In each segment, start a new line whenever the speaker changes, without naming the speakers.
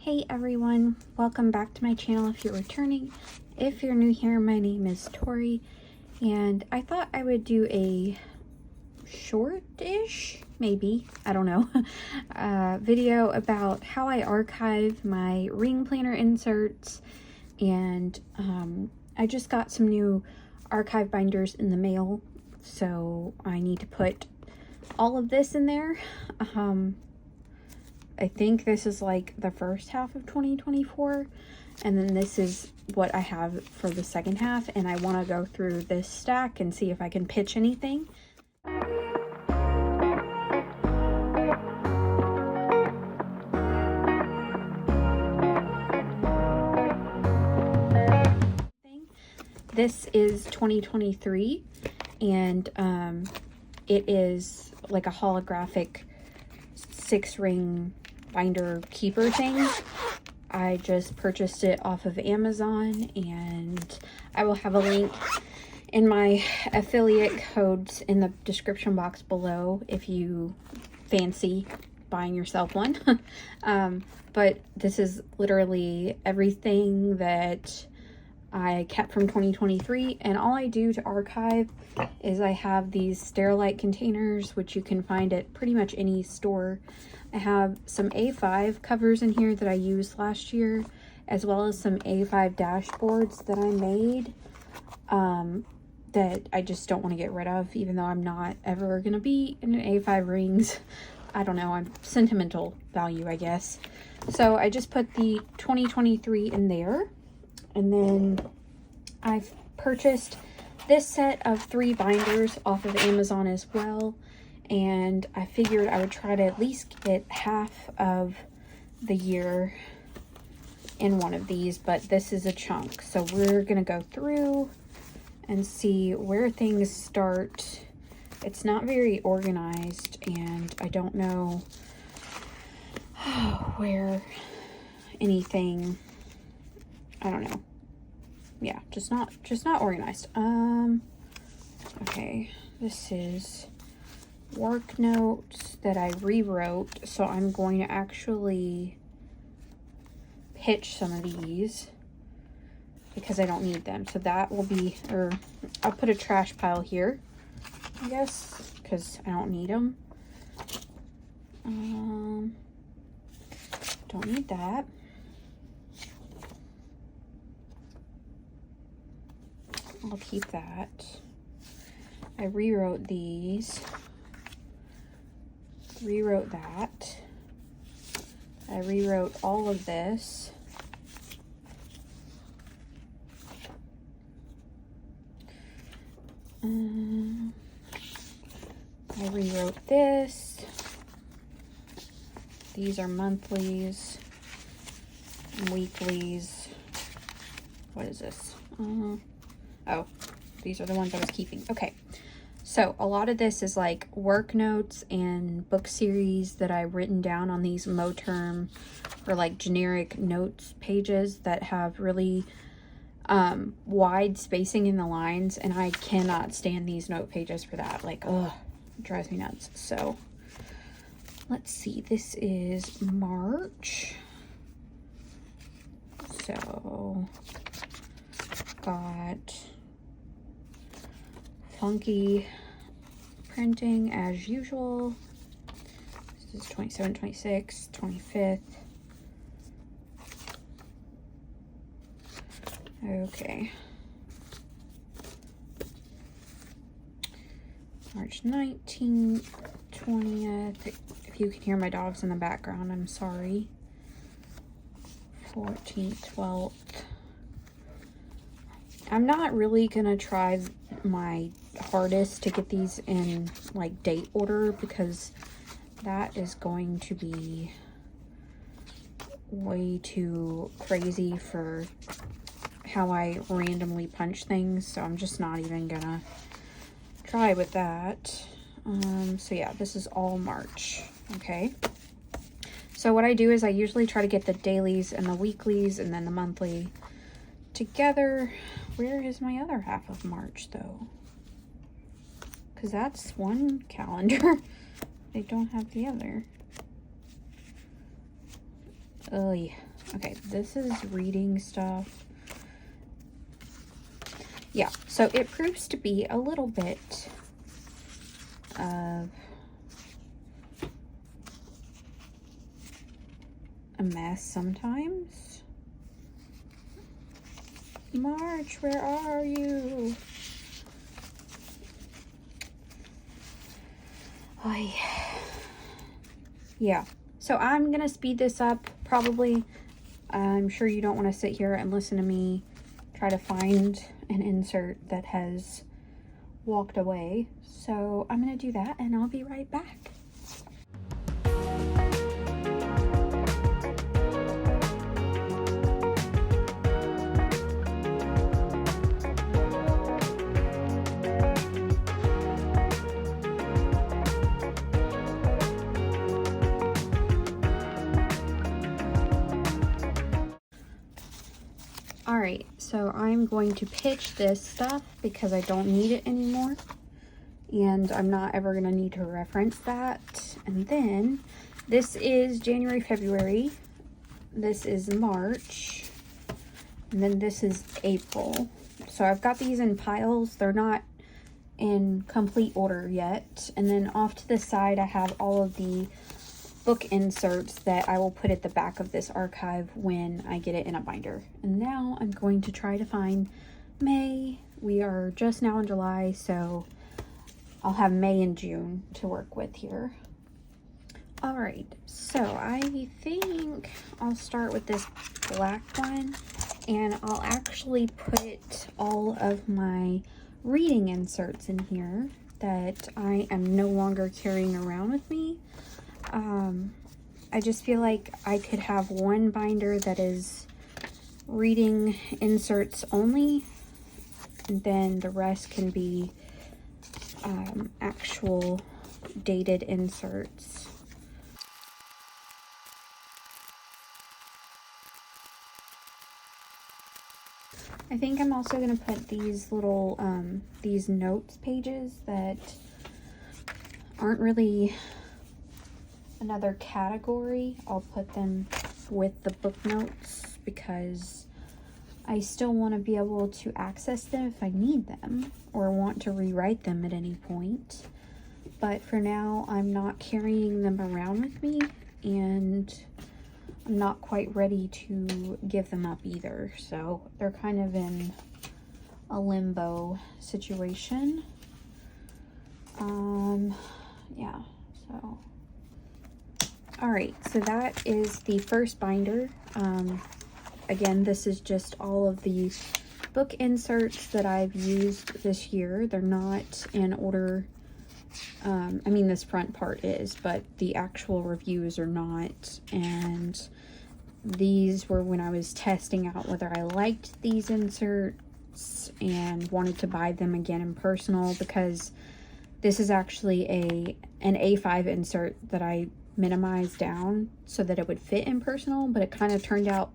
Hey everyone, welcome back to my channel if you're returning. If you're new here, my name is Tori, and I thought I would do a short-ish, maybe, I don't know, video about how I archive my ring planner inserts. And I just got some new archive binders in the mail, so I need to put all of this in there. I think this is like the first half of 2024, and then this is what I have for the second half, and I want to go through this stack and see if I can pitch anything. This is 2023, and it is like a holographic 6-ring binder keeper thing. I just purchased it off of Amazon, and I will have a link in my affiliate codes in the description box below if you fancy buying yourself one. But this is literally everything that I kept from 2023, and all I do to archive is I have these Sterilite containers, which you can find at pretty much any store. I have some A5 covers in here that I used last year, as well as some A5 dashboards that I made that I just don't want to get rid of, even though I'm not ever going to be in an A5 rings. I don't know, I'm sentimental value, I guess. So I just put the 2023 in there. And then I've purchased this set of 3 binders off of Amazon as well. And I figured I would try to at least get half of the year in one of these, but this is a chunk. So we're going to go through and see where things start. It's not very organized, and I don't know where anything, I don't know. Yeah, just not organized. Okay, this is work notes that I rewrote, so I'm going to actually pitch some of these because I don't need them. So that will be, or I'll put a trash pile here, I guess, because I don't need them. Don't need that. I'll keep that. I rewrote these. Rewrote that. I rewrote all of this. I rewrote this. These are monthlies and weeklies. What is this? Oh, these are the ones I was keeping. Okay, so a lot of this is like work notes and book series that I've written down on these Moterm or like generic notes pages that have really wide spacing in the lines, and I cannot stand these note pages for that. Like, ugh, it drives me nuts. So let's see, this is March. So got funky printing as usual. This is 27, 26, 25th. Okay. March 19th, 20th. If you can hear my dogs in the background, I'm sorry. 14th, 12th. I'm not really gonna try my hardest to get these in like date order, because that is going to be way too crazy for how I randomly punch things. So I'm just not even gonna try with that. So yeah, this is all March. Okay. So what I do is I usually try to get the dailies and the weeklies and then the monthly together. Where is my other half of March though? Because that's one calendar. They don't have the other. Oh yeah. Okay, this is reading stuff. Yeah, so it proves to be a little bit of a mess sometimes. March, where are you? Oh, yeah. So I'm gonna speed this up probably. I'm sure you don't want to sit here and listen to me try to find an insert that has walked away. So I'm gonna do that and I'll be right back. Alright, so I'm going to pitch this stuff because I don't need it anymore. And I'm not ever going to need to reference that. And then, this is January, February. This is March. And then this is April. So I've got these in piles. They're not in complete order yet. And then off to the side, I have all of the book inserts that I will put at the back of this archive when I get it in a binder. And now I'm going to try to find May. We are just now in July, so I'll have May and June to work with here. All right, so I think I'll start with this black one, and I'll actually put all of my reading inserts in here that I am no longer carrying around with me. I just feel like I could have one binder that is reading inserts only, and then the rest can be actual dated inserts. I think I'm also going to put these little, these notes pages that aren't really another category. I'll put them with the book notes because I still want to be able to access them if I need them or want to rewrite them at any point. But for now, I'm not carrying them around with me, and I'm not quite ready to give them up either. So they're kind of in a limbo situation. Yeah, so. All right, so that is the first binder. Again, this is just all of the book inserts that I've used this year. They're not in order. I mean, this front part is, but the actual reviews are not. And these were when I was testing out whether I liked these inserts and wanted to buy them again in personal, because this is actually an A5 insert that I minimized down so that it would fit in personal, but it kind of turned out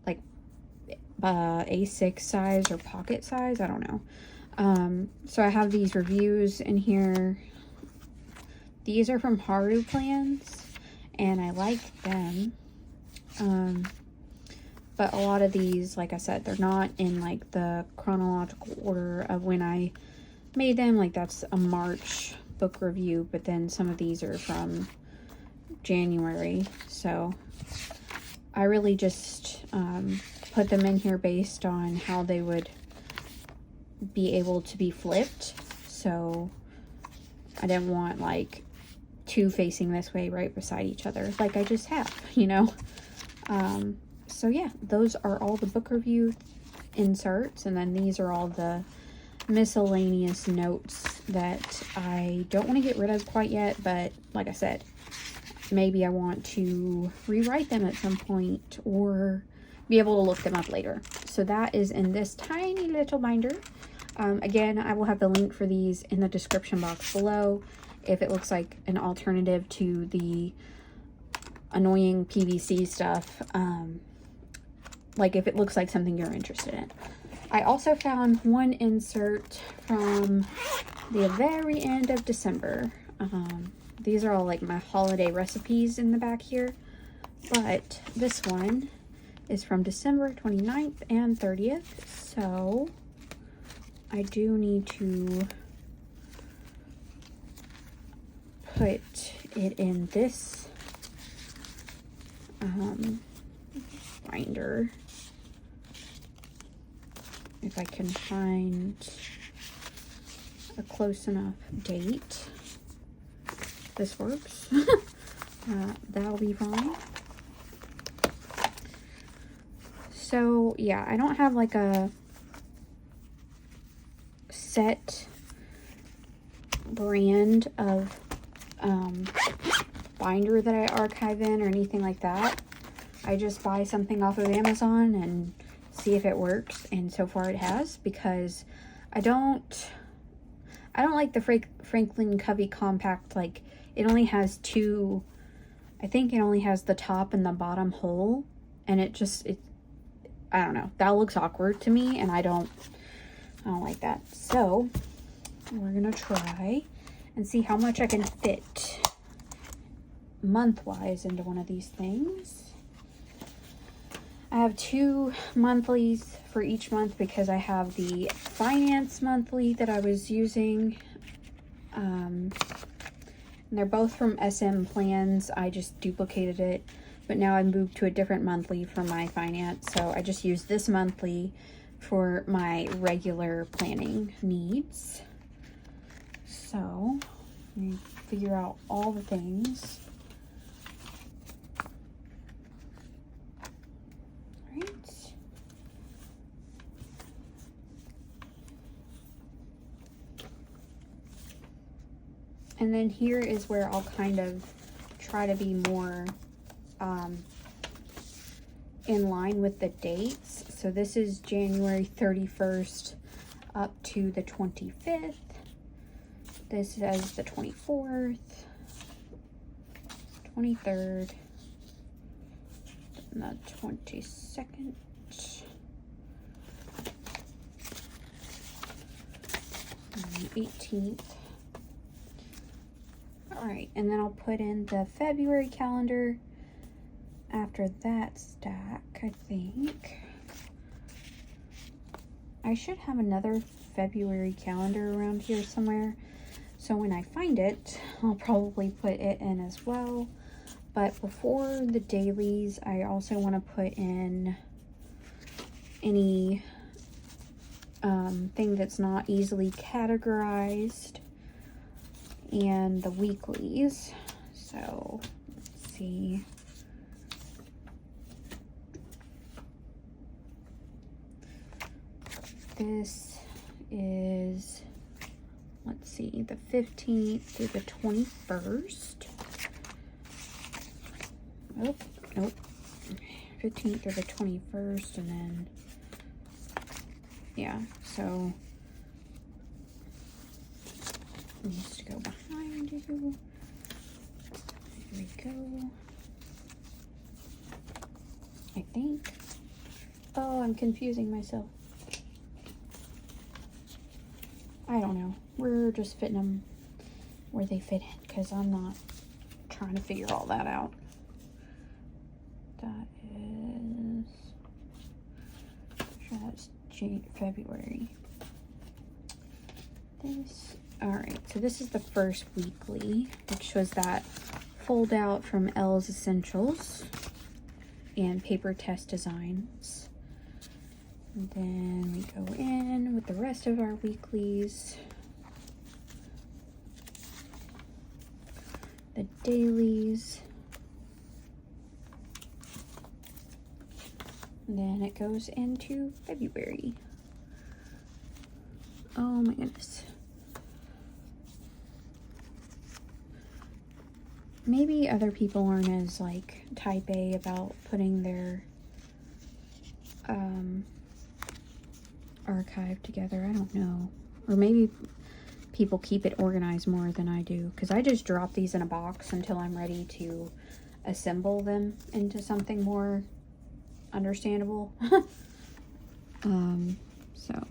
like A6 size or pocket size, I don't know. So I have these reviews in here. These are from Haru Plans, and I like them. But a lot of these, like I said, they're not in like the chronological order of when I made them. Like that's a March book review, but then some of these are from January. So I really just put them in here based on how they would be able to be flipped. So I didn't want like two facing this way right beside each other like I just have, you know. So yeah, those are all the book review inserts, and then these are all the miscellaneous notes that I don't want to get rid of quite yet, but like I said, maybe I want to rewrite them at some point or be able to look them up later. So that is in this tiny little binder. Again, I will have the link for these in the description box below if it looks like an alternative to the annoying PVC stuff. Like if it looks like something you're interested in. I also found one insert from the very end of December. These are all like my holiday recipes in the back here. But this one is from December 29th and 30th. So I do need to put it in this binder if I can find a close enough date. This works. That'll be fine. So yeah, I don't have like a set brand of binder that I archive in or anything like that. I just buy something off of Amazon and see if it works, and so far it has, because I don't like the Franklin Covey Compact. Like, it only has two, I think it only has the top and the bottom hole, and it I don't know, that looks awkward to me, and I don't like that. So we're gonna try and see how much I can fit month-wise into one of these things. I have 2 monthlies for each month because I have the finance monthly that I was using. And they're both from SM Plans. I just duplicated it, but now I moved to a different monthly for my finance. So I just use this monthly for my regular planning needs. So let me figure out all the things. And then here is where I'll kind of try to be more in line with the dates. So this is January 31st up to the 25th. This says the 24th, 23rd, and the 22nd. And the 18th. Alright, and then I'll put in the February calendar after that stack, I think. I should have another February calendar around here somewhere, so when I find it, I'll probably put it in as well. But before the dailies, I also want to put in any thing that's not easily categorized, and the weeklies. So let's see. This is, let's see, the 15th through the 21st. Nope. 15th through the 21st, and then, yeah, so needs to go behind you. There we go. I think. Oh, I'm confusing myself. I don't know. We're just fitting them where they fit in, because I'm not trying to figure all that out. That is, sure, that's February. This. Alright, so this is the first weekly, which was that fold out from Elle's Essentials and Paper Test Designs. And then we go in with the rest of our weeklies. The dailies. And then it goes into February. Oh my goodness. Maybe other people aren't as like type A about putting their archive together. I don't know. Or maybe people keep it organized more than I do, because I just drop these in a box until I'm ready to assemble them into something more understandable. So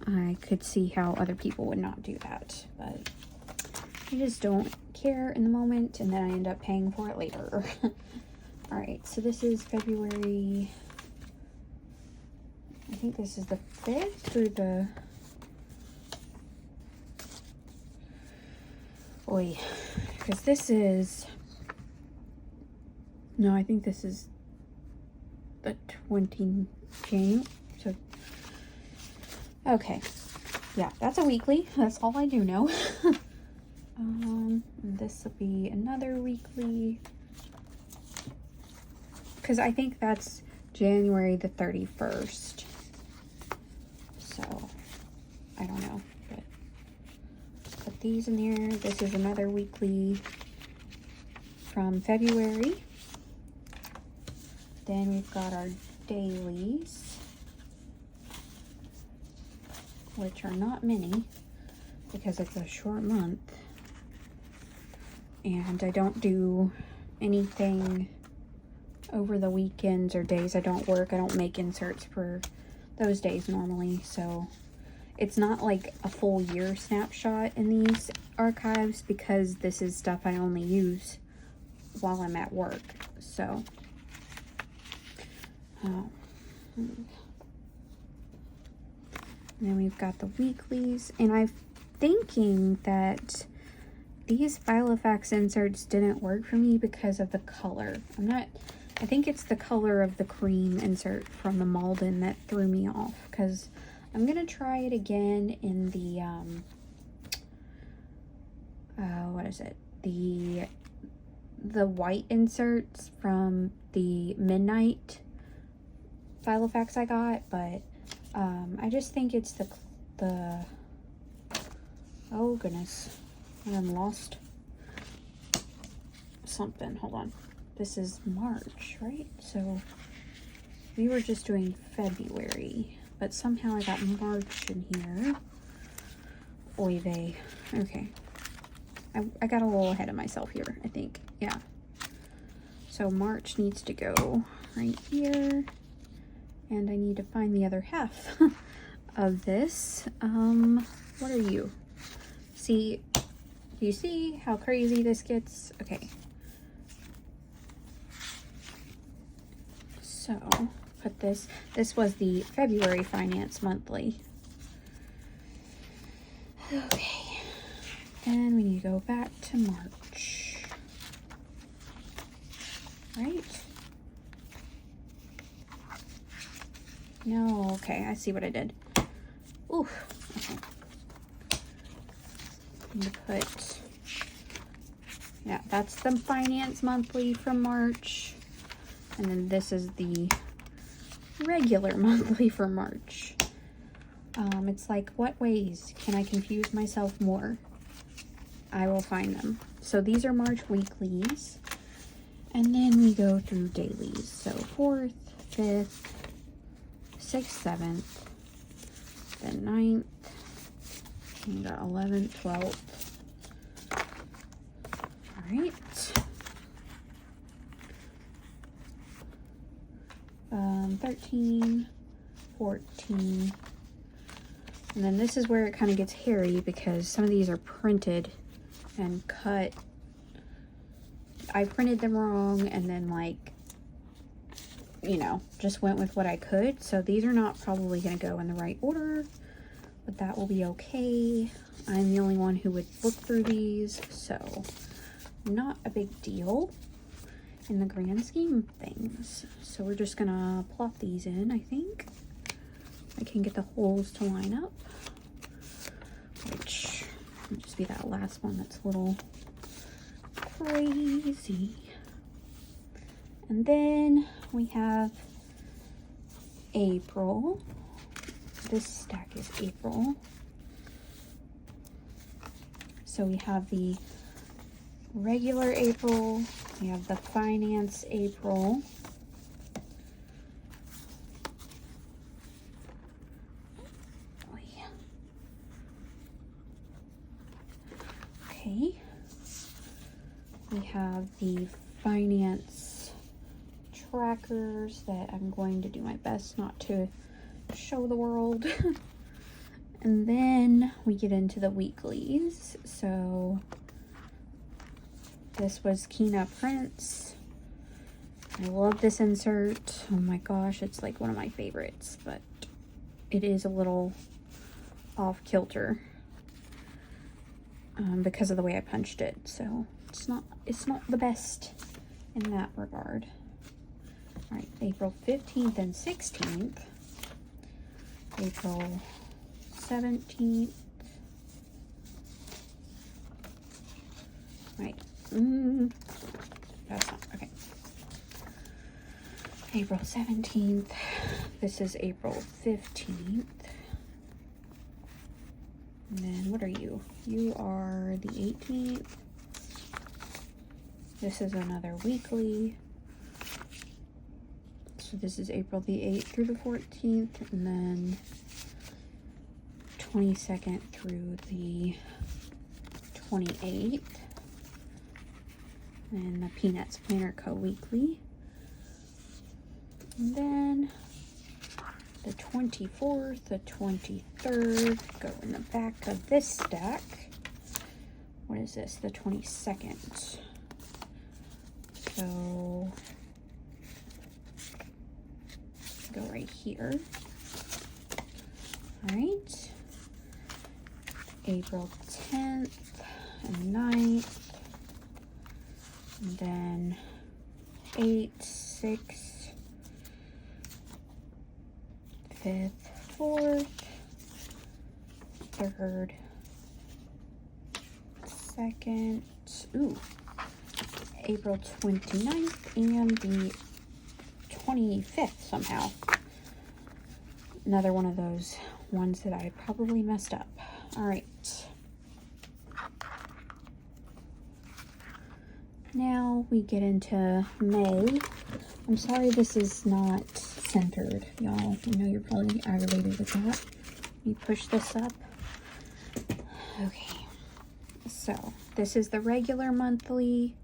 I could see how other people would not do that, but I just don't care in the moment, and then I end up paying for it later. All right, so this is February, I think this is the 5th through the, oi, because this is, no, I think this is the 20 January, so, okay, yeah, that's a weekly, that's all I do know. This will be another weekly, because I think that's January the 31st, so I don't know, but put these in there. This is another weekly from February. Then we've got our dailies, which are not many because it's a short month, and I don't do anything over the weekends or days I don't work. I don't make inserts for those days normally, so it's not like a full year snapshot in these archives because this is stuff I only use while I'm at work. So and then we've got the weeklies, and I'm thinking that these Filofax inserts didn't work for me because of the color. I think it's the color of the cream insert from the Malden that threw me off, because I'm gonna try it again in the what is it, the white inserts from the Midnight Filofax I got, but I just think it's the oh goodness, I'm lost something. Hold on. This is March, right? So we were just doing February, but somehow I got March in here. Oy vey. Okay. I got a little ahead of myself here, I think. Yeah. So March needs to go right here. And I need to find the other half of this. What are you? See, do you see how crazy this gets? Okay. So, put this was the February Finance Monthly. Okay. Then we need to go back to March. Right? No, okay, I see what I did. Oof, okay. I'm gonna put, yeah, that's the Finance Monthly from March. And then this is the regular monthly for March. It's like, what ways can I confuse myself more? I will find them. So these are March weeklies. And then we go through dailies. So 4th, 5th, 6th, 7th, then 9th, and got 11th, 12th. All right. 13, 14, and then this is where it kind of gets hairy because some of these are printed and cut. I printed them wrong and then, like, you know, just went with what I could. So these are not probably going to go in the right order, but that will be okay. I'm the only one who would look through these, so not a big deal in the grand scheme of things. So we're just gonna plop these in. I think I can get the holes to line up, which will just be that last one that's a little crazy. And then we have April. This stack is April. So we have the regular April, we have the finance April, okay, we have the finance trackers that I'm going to do my best not to show the world. And then we get into the weeklies. So this was Kina Prints. I love this insert. Oh my gosh, it's like one of my favorites, but it is a little off kilter because of the way I punched it. So it's not the best in that regard. All right, April 15th and 16th. April 17th. Right. That's not okay. April 17th. This is April 15th. And then what are you? You are the 18th. This is another weekly. So this is April the 8th through the 14th, and then 22nd through the 28th. And the Peanuts Planner Co. weekly. And then the 24th, the 23rd, go in the back of this stack. What is this? The 22nd. So go right here. All right. April 10th and 9th. And then 8th, 6th, 5th, 4th, 3rd, 2nd, April 29th, and the 25th somehow. Another one of those ones that I probably messed up. All right. Now we get into May. I'm sorry this is not centered, y'all. I know you're probably aggravated with that. Let me push this up. Okay. So this is the regular monthly.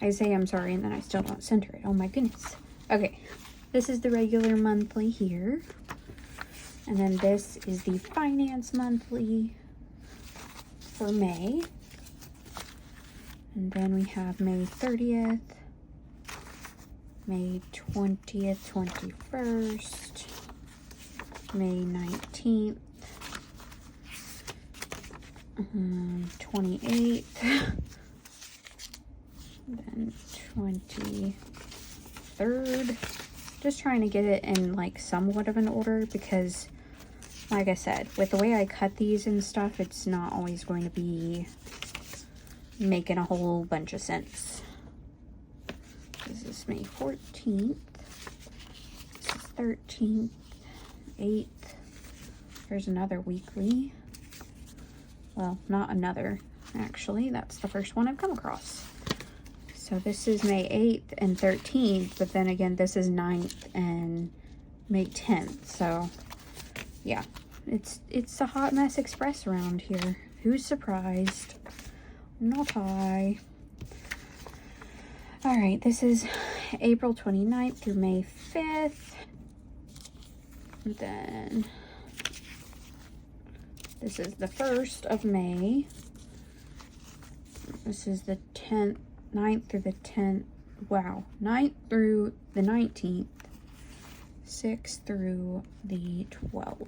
I say I'm sorry and then I still don't center it. Oh my goodness. Okay. This is the regular monthly here. And then this is the finance monthly for May. And then we have May 30th, May 20th, 21st, May 19th, 28th, then 23rd. Just trying to get it in like somewhat of an order because, like I said, with the way I cut these and stuff, it's not always going to be making a whole bunch of sense. This is May 14th. This is 13th, 8th. Here's another weekly. Well, not another, actually. That's the first one I've come across. So this is May 8th and 13th, but then again, this is 9th and May 10th. So, yeah, it's a hot mess express around here. Who's surprised? Not I. All right, this is April 29th through May 5th. And then this is the 1st of May. This is the 10th, 9th through the 10th. Wow, 9th through the 19th. 6th through the 12th.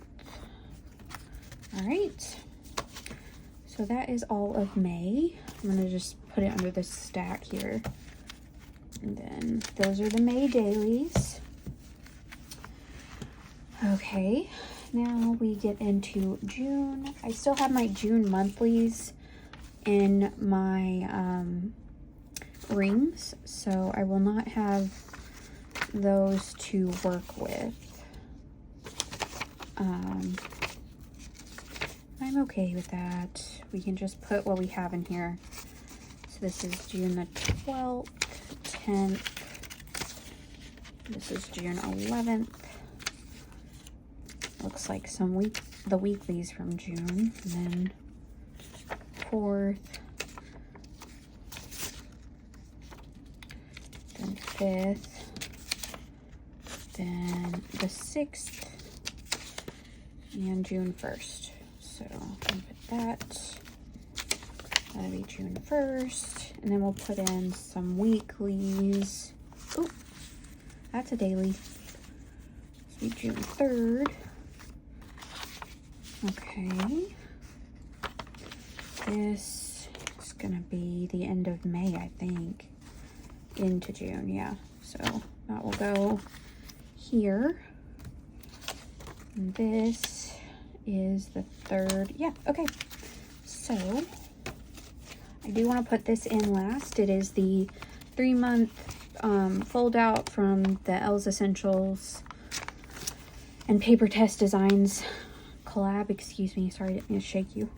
All right. So that is all of May. I'm going to just put it under this stack here. And then those are the May dailies. Okay, now we get into June. I still have my June monthlies in my rings, so I will not have those to work with. I'm okay with that. We can just put what we have in here. So this is June the 12th, 10th. This is June 11th. Looks like the weeklies from June. And then 4th. Then 5th. Then the 6th. And June 1st. So I'll put that. That'll be June 1st. And then we'll put in some weeklies. Oh, that's a daily. Let's do June 3rd. Okay. This is gonna be the end of May, I think. Into June, yeah. So that will go here. And this is the 3rd. Yeah, okay. So I do want to put this in last. It is the 3-month fold out from the Elle's Essentials and Paper Test Designs collab. Excuse me, sorry, I didn't mean to shake you.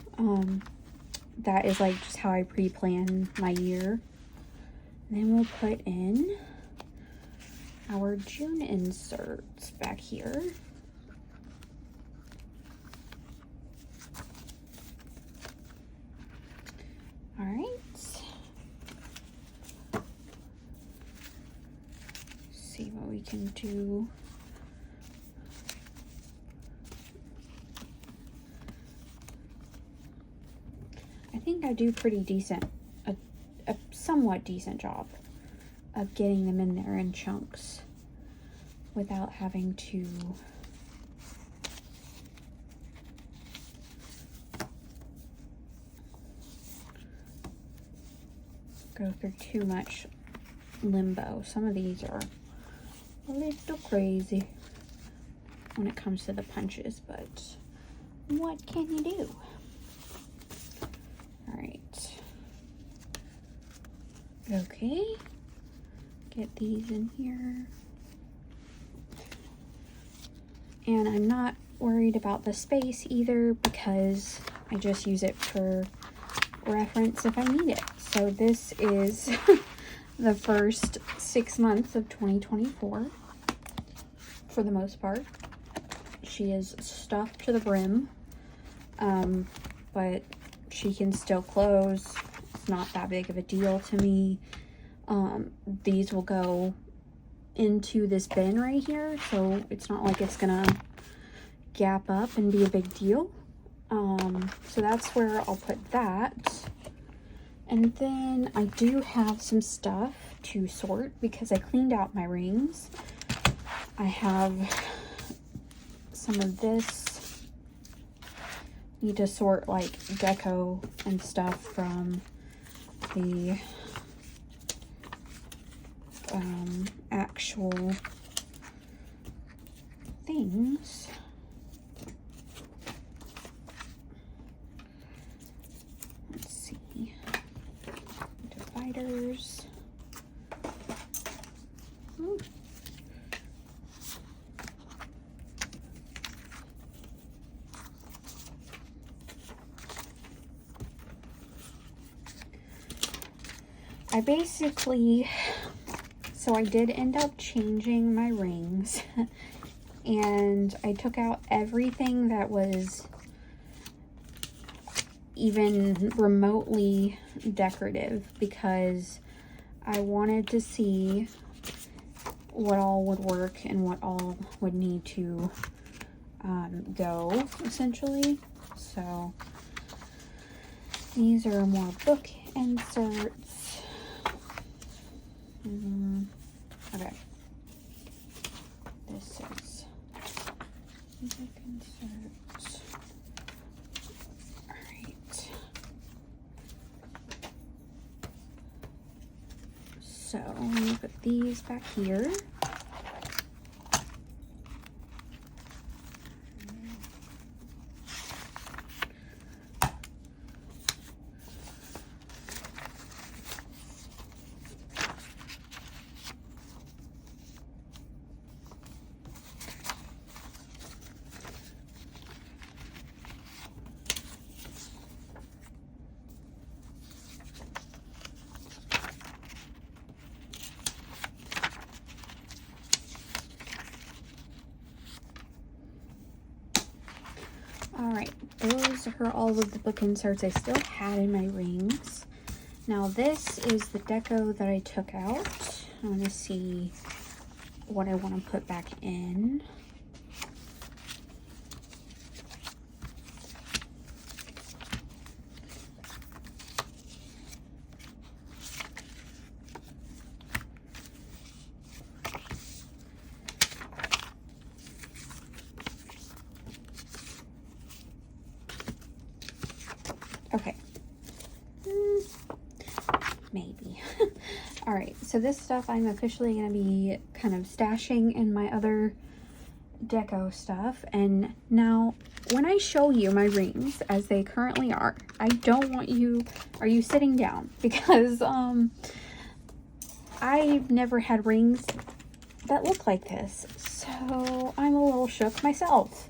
That is like just how I pre-plan my year. And then we'll put in our June inserts back here. All right. See what we can do. I think I do pretty decent, a somewhat decent job of getting them in there in chunks without having to go through too much limbo. Some of these are a little crazy when it comes to the punches, but what can you do? All right. Okay. Get these in here. And I'm not worried about the space either because I just use it for reference if I need it. So this is the first 6 months of 2024 for the most part. She is stuffed to the brim, but she can still close. It's not that big of a deal to me. These will go into this bin right here, so it's not like it's gonna gap up and be a big deal. So that's where I'll put that. And then I do have some stuff to sort because I cleaned out my rings. I have some of this. Need to sort like deco and stuff from the actual things. Let's see. Dividers. Ooh. I basically, so I did end up changing my rings and I took out everything that was even remotely decorative because I wanted to see what all would work and what all would need to go essentially. So these are more book inserts. Okay. This is book inserts. Alright. So I'm gonna put these back here. Alright, those are all of the book inserts I still had in my rings. Now this is the deco that I took out. I want to see what I want to put back in. so this stuff I'm officially going to be kind of stashing in my other deco stuff. And now when I show you my rings as they currently are, I don't want you, are you sitting down? Because I've never had rings that look like this, so I'm a little shook myself.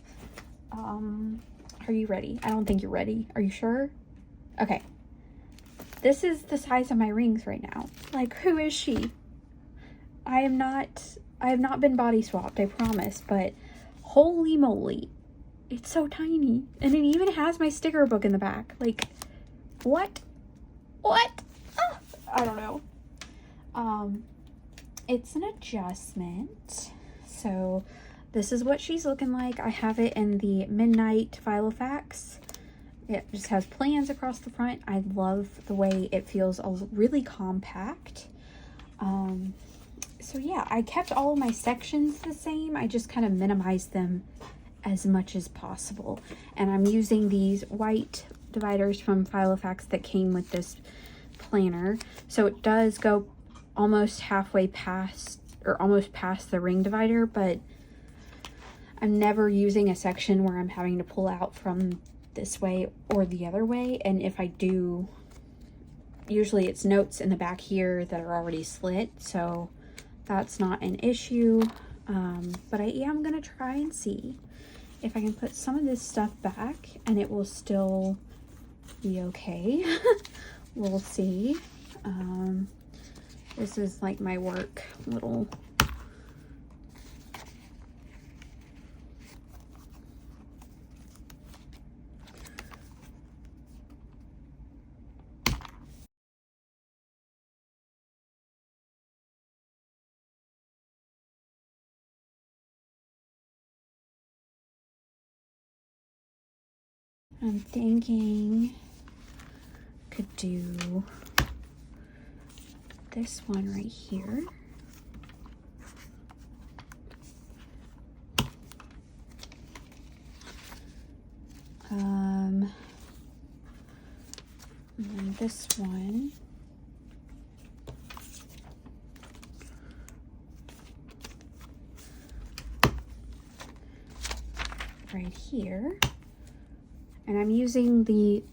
Are you ready? I don't think you're ready. Are you sure? Okay. This is the size of my rings right now. Like, who is she? I have not been body swapped, I promise, but holy moly, it's so tiny. And it even has my sticker book in the back. Like, what? What? Ah, I don't know. It's an adjustment. So this is what she's looking like. I have it in the Midnight Filofax. It just has plans across the front. I love the way it feels really compact. So yeah, I kept all of my sections the same. I just kind of minimized them as much as possible. And I'm using these white dividers from Filofax that came with this planner. So it does go almost halfway past, or almost past the ring divider, but I'm never using a section where I'm having to pull out from this way or the other way. And if I do, usually it's notes in the back here that are already slit, so that's not an issue. But I am gonna try and see if I can put some of this stuff back and it will still be okay. We'll see. This is like my work little I'm thinking could do this one right here. And then this one. Right here. And I'm using the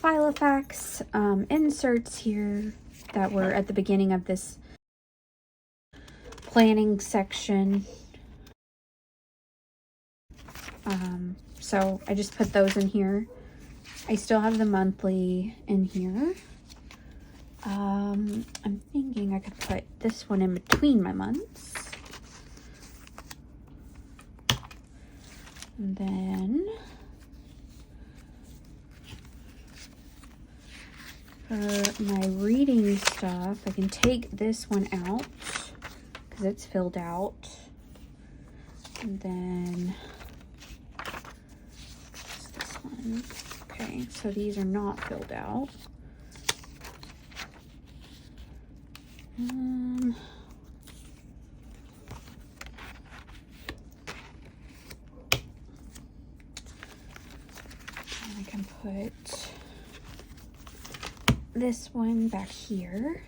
Filofax inserts here that were at the beginning of this planning section. So I just put those in here. I still have the monthly in here. I'm thinking I could put this one in between my months. And then for my reading stuff, I can take this one out because it's filled out. And then this one. Okay, so these are not filled out. I can put this one back here.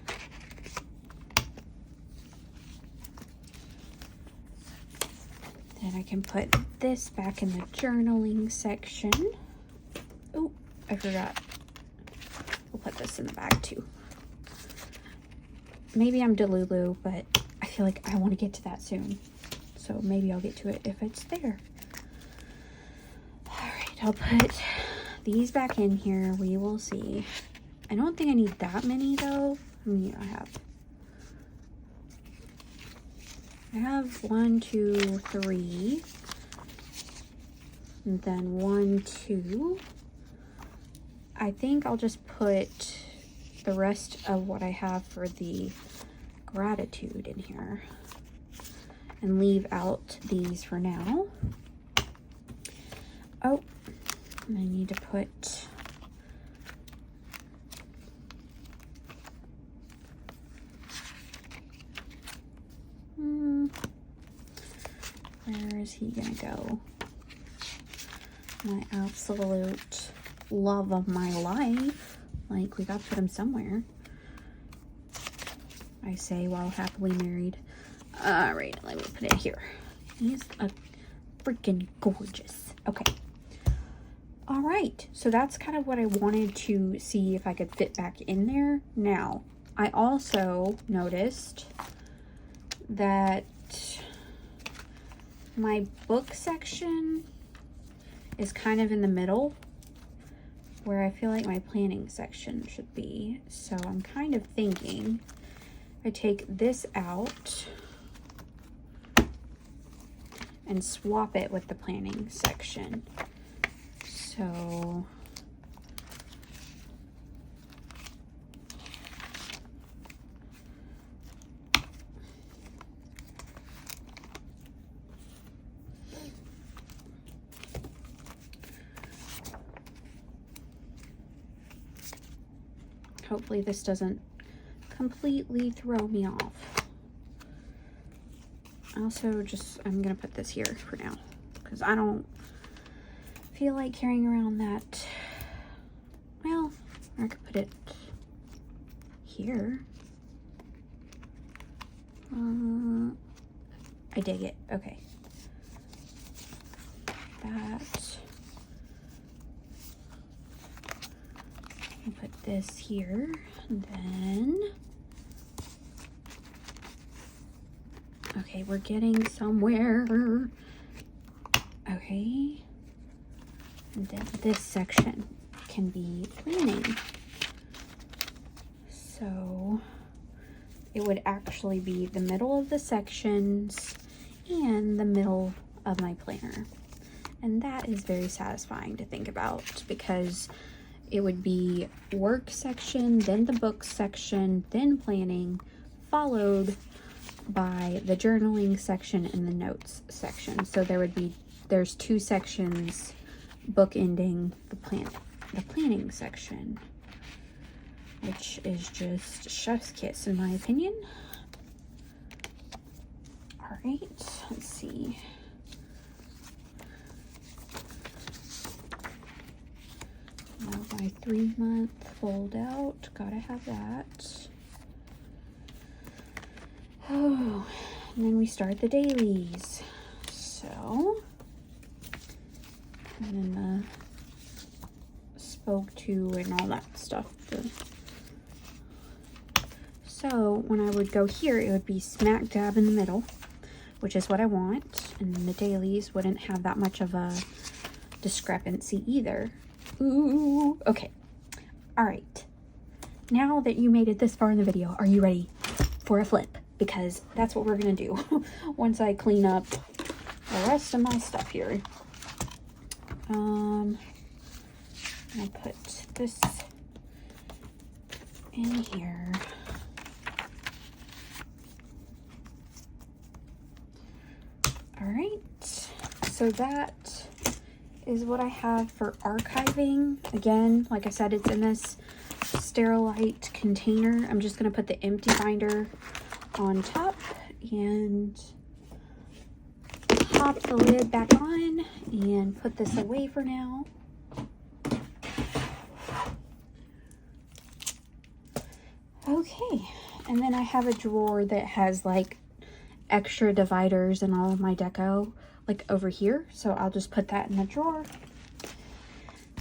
Then I can put this back in the journaling section. Oh, I forgot. We'll put this in the bag too. Maybe I'm delulu, but I feel like I want to get to that soon. So maybe I'll get to it if it's there. All right, I'll put these back in here. We will see. I don't think I need that many though. I mean, I have 1, 2, 3, and then 1, 2. I think I'll just put the rest of what I have for the gratitude in here and leave out these for now. Oh, and I need to put where is he gonna go? My absolute love of my life. Like, we gotta put him somewhere. I say while happily married. All right, let me put it here. He's a freaking gorgeous. Okay. All right, so that's kind of what I wanted to see if I could fit back in there. Now, I also noticed that my book section is kind of in the middle where I feel like my planning section should be. So I'm kind of thinking I take this out and swap it with the planning section. So hopefully this doesn't completely throw me off. Also, I'm gonna put this here for now because I don't feel like carrying around that. Well, I could put it here. I dig it. Okay. That. I'll put this here, and then. Okay, we're getting somewhere. Okay. And then this section can be planning. So it would actually be the middle of the sections and the middle of my planner. And that is very satisfying to think about because it would be work section, then the book section, then planning, followed by the journaling section and the notes section. So there's two sections bookending the planning section, which is just chef's kiss in my opinion. All right, let's see. Now my 3-month fold out, gotta have that. Oh, and then we start the dailies. So, and then the spoke to and all that stuff. So when I would go here, it would be smack dab in the middle, which is what I want. And then the dailies wouldn't have that much of a discrepancy either. Ooh, okay. All right. Now that you made it this far in the video, are you ready for a flip? Because that's what we're gonna do once I clean up the rest of my stuff here. I'll put this in here. All right, so that is what I have for archiving. Again, like I said, it's in this Sterilite container. I'm just gonna put the empty binder on top and pop the lid back on and put this away for now. Okay, and then I have a drawer that has like extra dividers and all of my deco like over here, so I'll just put that in the drawer.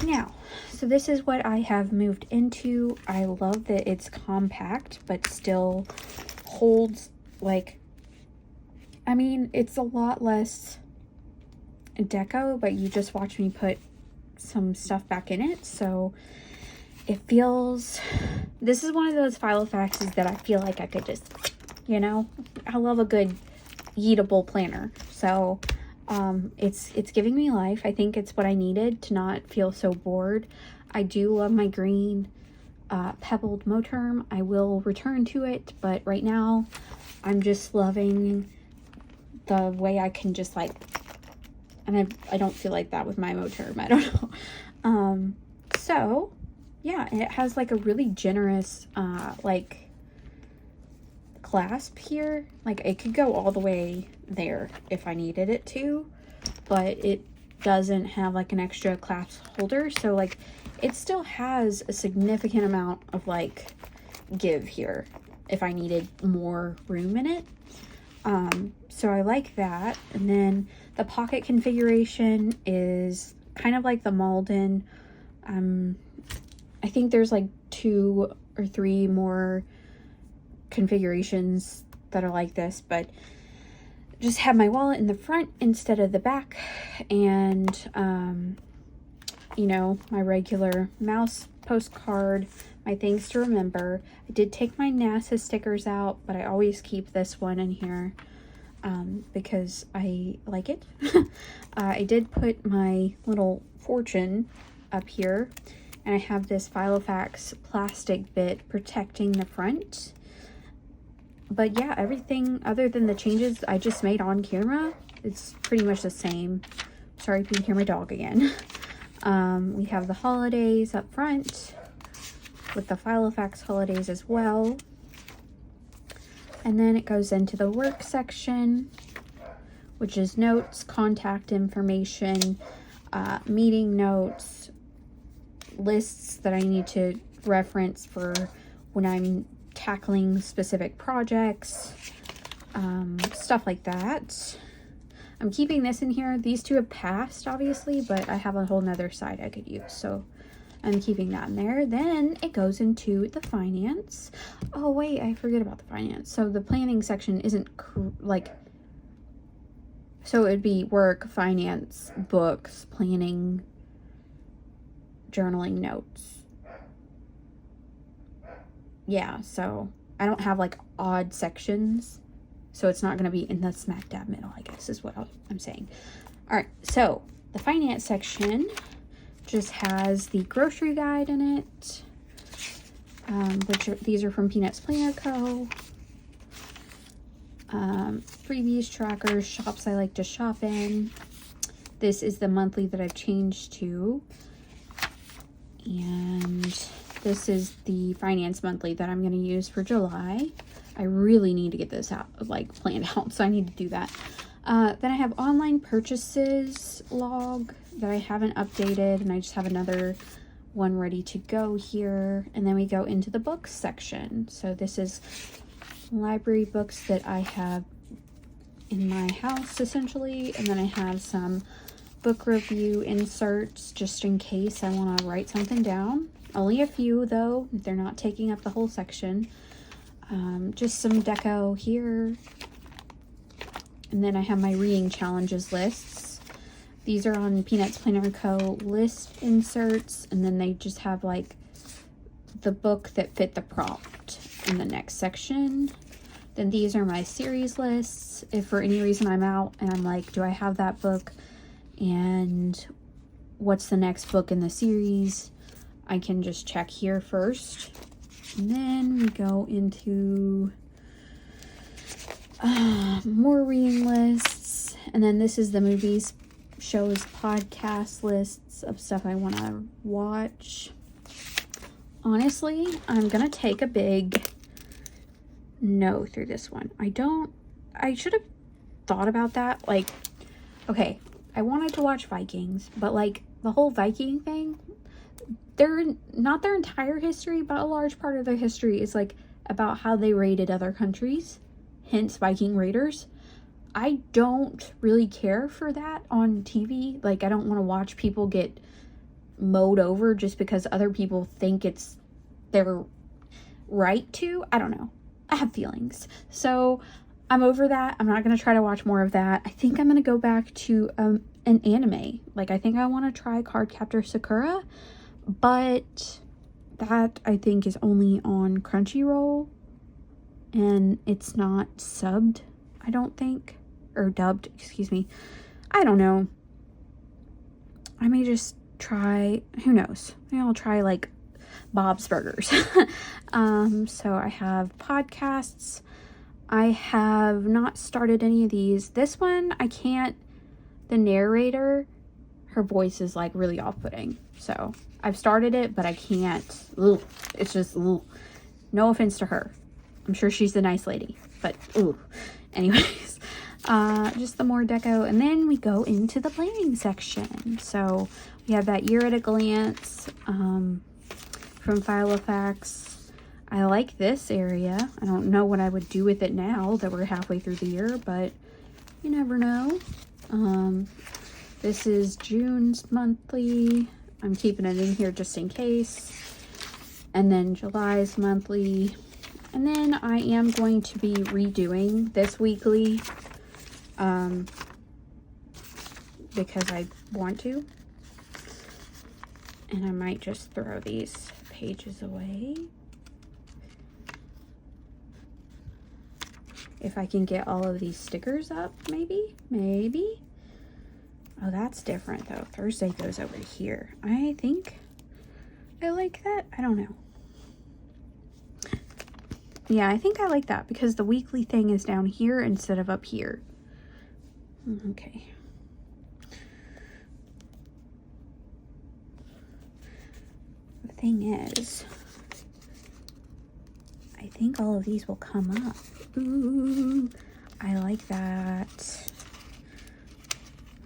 Now, so this is what I have moved into. I love that it's compact but still holds, like, I mean, it's a lot less deco, but you just watch me put some stuff back in it, so it feels, this is one of those Filofaxes that I feel like I could just, you know, I love a good eatable planner. So it's giving me life. I think it's what I needed to not feel so bored. I do love my green pebbled Moterm. I will return to it, but right now I'm just loving the way I can just like, and I don't feel like that with my Moterm. I don't know. So yeah, it has like a really generous like clasp here. Like it could go all the way there if I needed it to, but it doesn't have like an extra clasp holder, so like it still has a significant amount of like give here. if I needed more room in it. So I like that. And then the pocket configuration is kind of like the Malden. I think there's like 2 or 3 more configurations that are like this, but just have my wallet in the front instead of the back, and you know, my regular mouse postcard, my things to remember. I did take my NASA stickers out, but I always keep this one in here because I like it. I did put my little fortune up here, and I have this Filofax plastic bit protecting the front. But yeah, everything other than the changes I just made on camera, it's pretty much the same. Sorry if you can hear my dog again. We have the holidays up front with the Filofax holidays as well. And then it goes into the work section, which is notes, contact information, meeting notes, lists that I need to reference for when I'm tackling specific projects, stuff like that. I'm keeping this in here. These 2 have passed, obviously, but I have a whole nother side I could use, so I'm keeping that in there. Then it goes into the finance. Oh wait, I forget about the finance. So the planning section isn't so it'd be work, finance, books, planning, journaling, notes. Yeah, so I don't have like odd sections, so it's not going to be in the smack dab middle, I guess is what I'm saying. All right, so the finance section just has the grocery guide in it, these are from Peanuts Planner Co. Freebies, trackers, shops I like to shop in. This is the monthly that I've changed to, and this is the finance monthly that I'm going to use for July. I really need to get this out, like planned out, so I need to do that. Then I have online purchases log that I haven't updated, and I just have another one ready to go here. And then we go into the books section. So this is library books that I have in my house essentially, and then I have some book review inserts just in case I want to write something down. Only a few though, they're not taking up the whole section. Just some deco here. And then I have my reading challenges lists. These are on Peanuts Planner Co. list inserts, and then they just have like the book that fit the prompt in the next section. Then these are my series lists. If for any reason I'm out and I'm like, do I have that book? And what's the next book in the series? I can just check here first. And then we go into more reading lists. And then this is the movies, shows, podcast lists of stuff I want to watch. Honestly, I'm going to take a big no through this one. I should have thought about that. Like, okay, I wanted to watch Vikings, but like the whole Viking thing, they're not their entire history, but a large part of their history is like about how they raided other countries, hence Viking raiders. I don't really care for that on TV. Like, I don't want to watch people get mowed over just because other people think it's their right to. I don't know. I have feelings. So I'm over that. I'm not going to try to watch more of that. I think I'm going to go back to an anime. Like, I think I want to try Cardcaptor Sakura, but that I think is only on Crunchyroll, and it's not subbed, I don't think, or dubbed, excuse me. I don't know. I may just try, who knows? Maybe I'll try like Bob's Burgers. So I have podcasts. I have not started any of these. This one, I can't, the narrator, her voice is like really off-putting. So I've started it, but I can't. Ugh, it's just, ugh. No offense to her. I'm sure she's a nice lady, but ugh. Anyways, just the more deco. And then we go into the planning section. So we have that year at a glance from Filofax. I like this area. I don't know what I would do with it now that we're halfway through the year, but you never know. This is June's monthly. I'm keeping it in here just in case. And then July's monthly. And then I am going to be redoing this weekly because I want to. And I might just throw these pages away. If I can get all of these stickers up, maybe. Oh, that's different though. Thursday goes over here. I think I like that. I don't know. Yeah, I think I like that because the weekly thing is down here instead of up here. Okay. The thing is, I think all of these will come up. Ooh, I like that.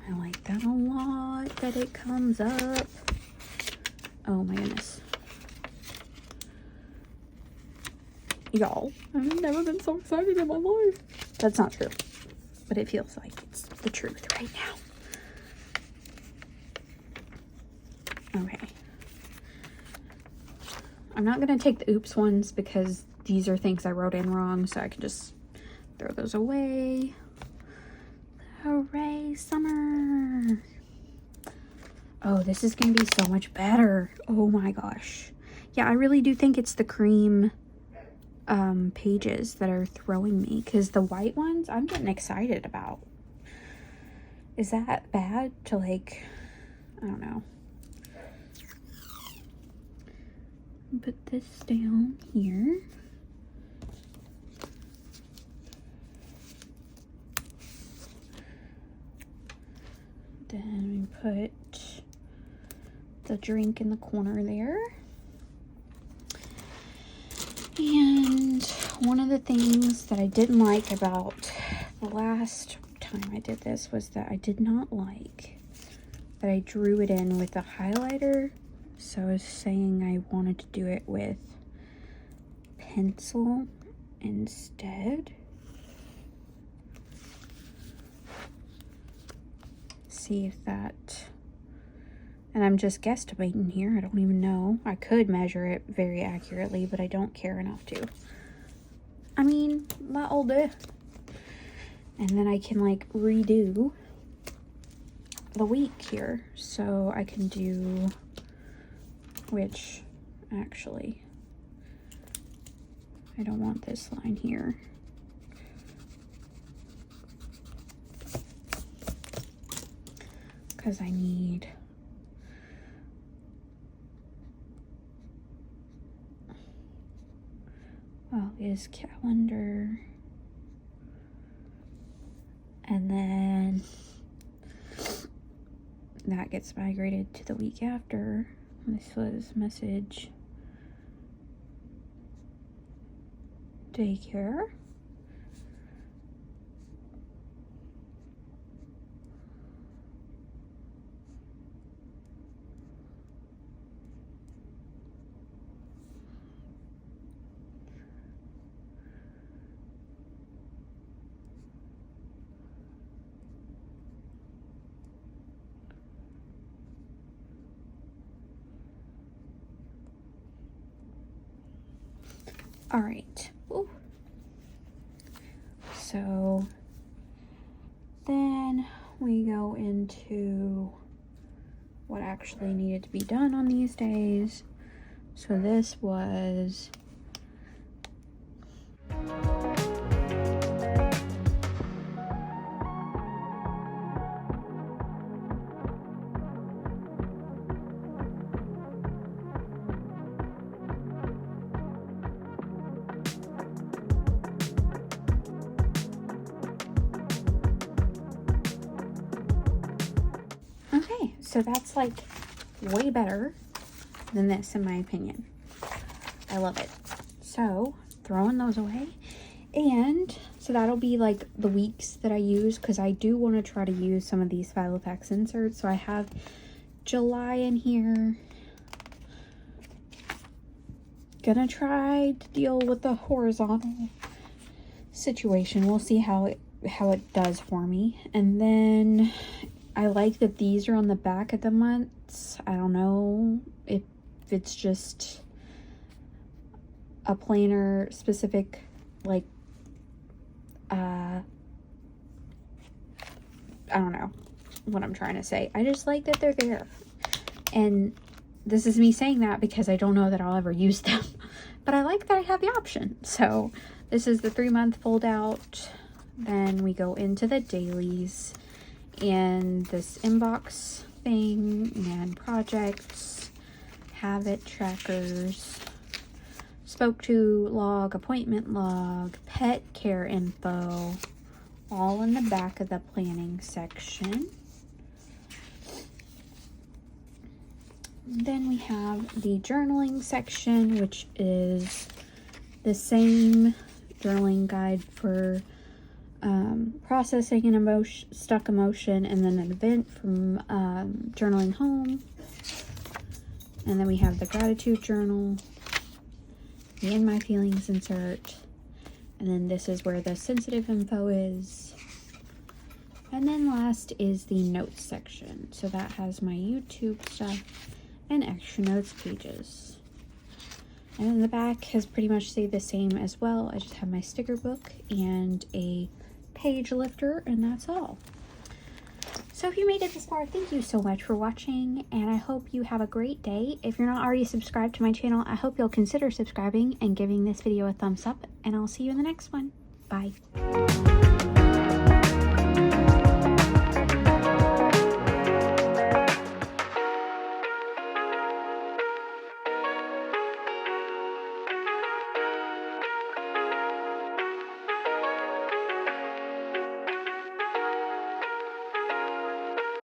I like that a lot, that it comes up. Oh my goodness. Y'all, I've never been so excited in my life. That's not true, but it feels like it's the truth right now. Okay. I'm not going to take the oops ones because these are things I wrote in wrong, so I can just throw those away. Hooray, summer. Oh, this is going to be so much better. Oh my gosh. Yeah, I really do think it's the cream pages that are throwing me, because the white ones I'm getting excited about. Is that bad to, like, I don't know. Put this down here. Then we put the drink in the corner there. And one of the things that I didn't like about the last time I did this was that I did not like that I drew it in with a highlighter. So I was saying I wanted to do it with pencil instead. See if that, and I'm just guesstimating here. I don't even know. I could measure it very accurately, but I don't care enough to. I mean, that'll do. And then I can like redo the week here. So I can do, which actually, I don't want this line here. Because I need is calendar, and then that gets migrated to the week after. This was message daycare. All right. Ooh. So then we go into what actually needed to be done on these days. So this was okay, so that's like way better than this in my opinion. I love it. So throwing those away, and so that'll be like the weeks that I use, because I do want to try to use some of these Filofax inserts. So I have July in here, gonna try to deal with the horizontal situation. We'll see how it does for me. And then I like that these are on the back of the months. I don't know if it's just a planner specific, like, I don't know what I'm trying to say. I just like that they're there. And this is me saying that because I don't know that I'll ever use them. But I like that I have the option. So this is the 3-month fold out. Then we go into the dailies and this inbox thing and projects, habit trackers, spoke to log, appointment log, pet care info, all in the back of the planning section. Then we have the journaling section, which is the same journaling guide for processing an emotion, stuck emotion, and then an event from journaling home. And then we have the gratitude journal, the in my feelings insert, and then this is where the sensitive info is. And then last is the notes section. So that has my YouTube stuff and extra notes pages. And then the back has pretty much stayed the same as well. I just have my sticker book and a page lifter, and that's all. So if you made it this far, thank you so much for watching, and I hope you have a great day. If you're not already subscribed to my channel, I hope you'll consider subscribing and giving this video a thumbs up, and I'll see you in the next one. Bye.